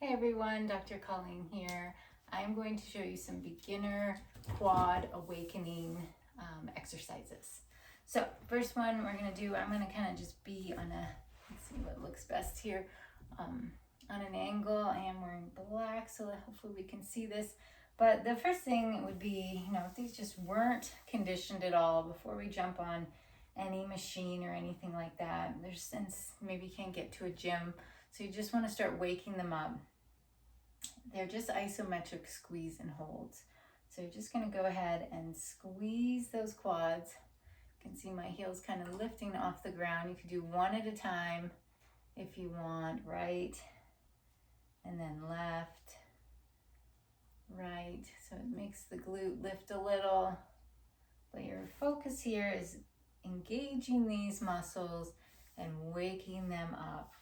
Hey everyone, Dr. Colleen here. I'm going to show you some beginner quad awakening exercises. So first one we're going to do, I'm going to kind of just be on a, let's see what looks best here, on an angle. I am wearing black so that hopefully we can see this. But the first thing would be, if these just weren't conditioned at all before we jump on any machine or anything like that, since maybe you can't get to a gym, so you just want to start waking them up. They're just isometric squeeze and holds. So you're just going to go ahead and squeeze those quads. You can see my heels kind of lifting off the ground. You can do one at a time if you want, right, and then left, right. So it makes the glute lift a little. But your focus here is engaging these muscles and waking them up,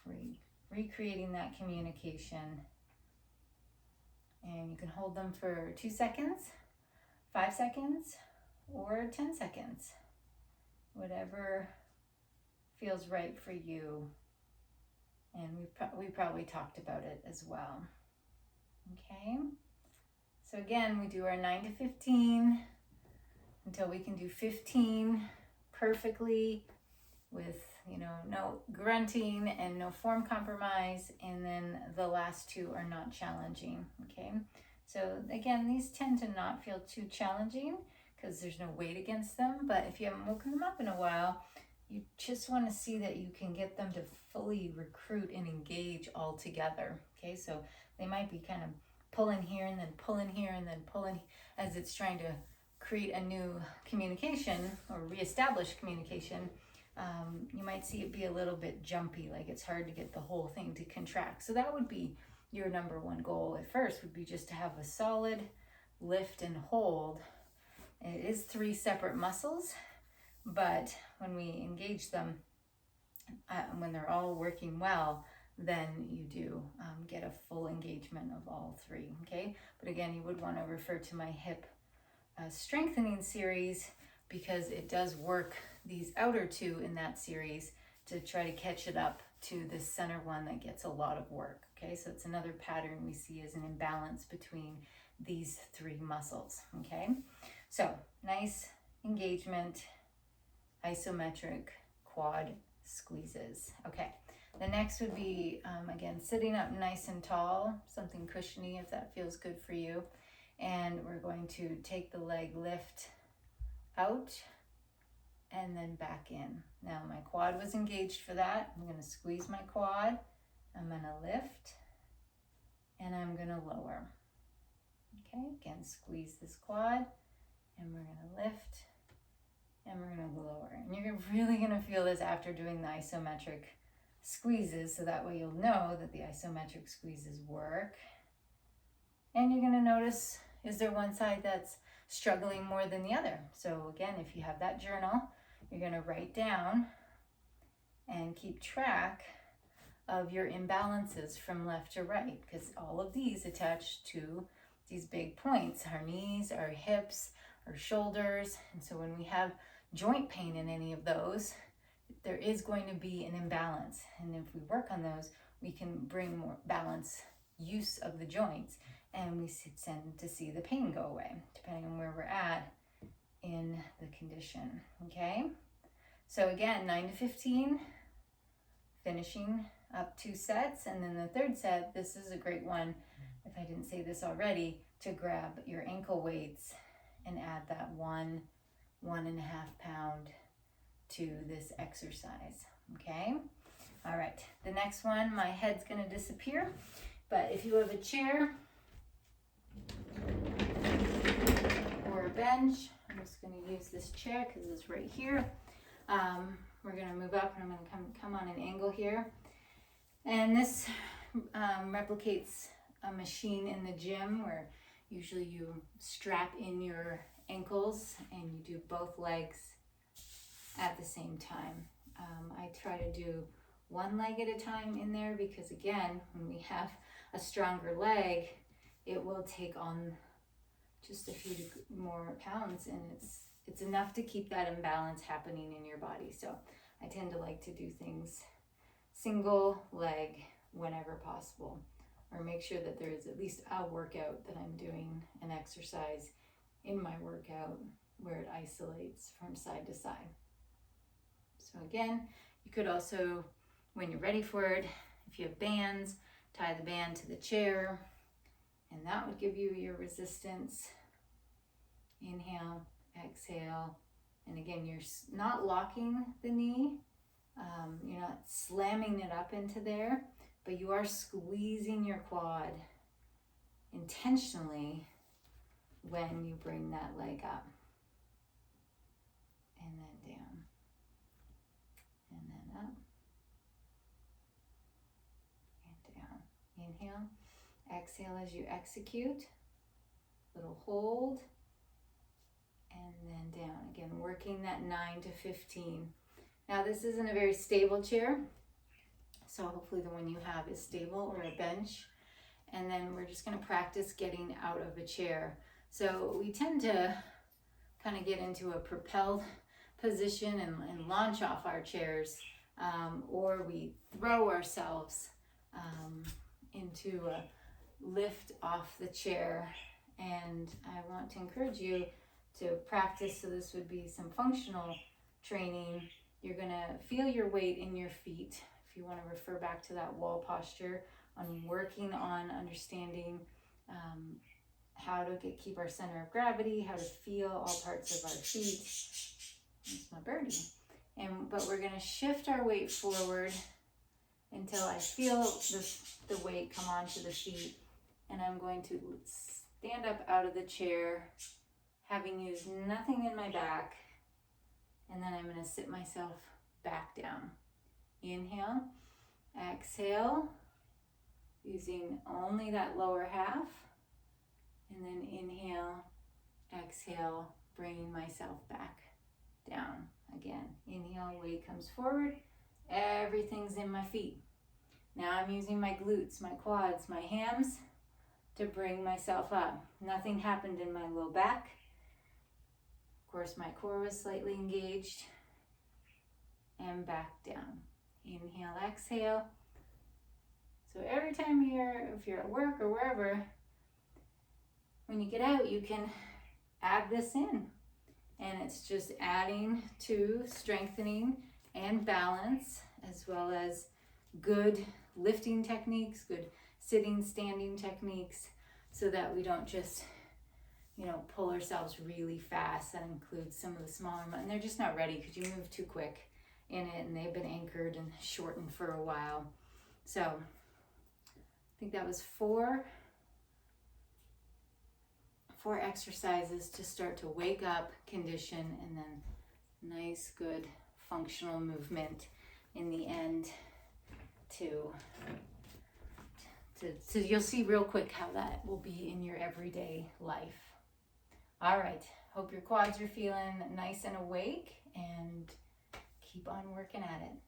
recreating that communication. And you can hold them for 2 seconds, 5 seconds, or 10 seconds. Whatever feels right for you. And we probably talked about it as well. Okay. So again, we do our 9 to 15 until we can do 15 perfectly with, no grunting and no form compromise, and then the last 2 are not challenging, okay? So again, these tend to not feel too challenging because there's no weight against them, but if you haven't woken them up in a while, you just want to see that you can get them to fully recruit and engage all together, okay? So they might be kind of pulling here and then pulling here and then pulling as it's trying to create a new communication or reestablish communication. You might see it be a little bit jumpy, like it's hard to get the whole thing to contract. So that would be your number one goal at first, would be just to have a solid lift and hold. It is 3 separate muscles, but when we engage them, when they're all working well, then you do get a full engagement of all 3, okay? But again, you would want to refer to my hip strengthening series, because it does work these outer 2 in that series to try to catch it up to the center one that gets a lot of work, okay? So it's another pattern we see as an imbalance between these 3 muscles, okay? So nice engagement, isometric quad squeezes. Okay, the next would be, again, sitting up nice and tall, something cushiony if that feels good for you. And we're going to take the leg lift out and then back in. Now my quad was engaged for that. I'm going to squeeze my quad. I'm going to lift and I'm going to lower. Okay, again, squeeze this quad and we're going to lift and we're going to lower. And you're really going to feel this after doing the isometric squeezes, so that way you'll know that the isometric squeezes work. And you're going to notice, is there one side that's struggling more than the other? So again, if you have that journal, you're going to write down and keep track of your imbalances from left to right, because all of these attach to these big points, our knees, our hips, our shoulders. And so when we have joint pain in any of those, there is going to be an imbalance. And if we work on those, we can bring more balance use of the joints, and we tend to see the pain go away, depending on where we're at in the condition, okay? So again, 9 to 15, finishing up 2 sets, and then the 3rd set, this is a great one, if I didn't say this already, to grab your ankle weights and add that 1.5 pound to this exercise, okay? All right, the next one, my head's gonna disappear, but if you have a chair or a bench, I'm just going to use this chair because it's right here. We're going to move up and I'm going to come on an angle here. And this replicates a machine in the gym where usually you strap in your ankles and you do both legs at the same time. I try to do one leg at a time in there because, again, when we have a stronger leg, it will take on just a few more pounds, and it's enough to keep that imbalance happening in your body. So I tend to like to do things single leg whenever possible. or make sure that there is at least a workout that I'm doing an exercise in my workout where it isolates from side to side. So again, you could also, when you're ready for it, if you have bands, tie the band to the chair, and that would give you your resistance. Inhale, exhale, and again, you're not locking the knee, you're not slamming it up into there, but you are squeezing your quad intentionally when you bring that leg up. And then down. And then up. And down. Inhale. Exhale as you execute. Little hold. And then down. Again, working that 9 to 15. Now this isn't a very stable chair, so hopefully the one you have is stable, or a bench. And then we're just going to practice getting out of a chair. So we tend to kind of get into a propelled position and launch off our chairs, or we throw ourselves into a lift off the chair. And I want to encourage you to practice, so this would be some functional training. You're going to feel your weight in your feet. If you want to refer back to that wall posture, on working on understanding how to keep our center of gravity, how to feel all parts of our feet. That's my birdie. But we're going to shift our weight forward until I feel the weight come onto the feet. And I'm going to stand up out of the chair, having used nothing in my back. And then I'm going to sit myself back down. Inhale, exhale, using only that lower half. And then inhale, exhale, bringing myself back down. Again, inhale, weight comes forward. Everything's in my feet. Now I'm using my glutes, my quads, my hams to bring myself up. Nothing happened in my low back. Of course, my core was slightly engaged. And back down. Inhale, exhale. So every time if you're at work or wherever, when you get out, you can add this in. And it's just adding to strengthening and balance, as well as good lifting techniques, good sitting, standing techniques, so that we don't just, pull ourselves really fast. That includes some of the smaller, and they're just not ready because you move too quick in it, and they've been anchored and shortened for a while. So I think that was four exercises to start to wake up, condition, and then nice, good, functional movement in the end so you'll see real quick how that will be in your everyday life. All right, hope your quads are feeling nice and awake, and keep on working at it.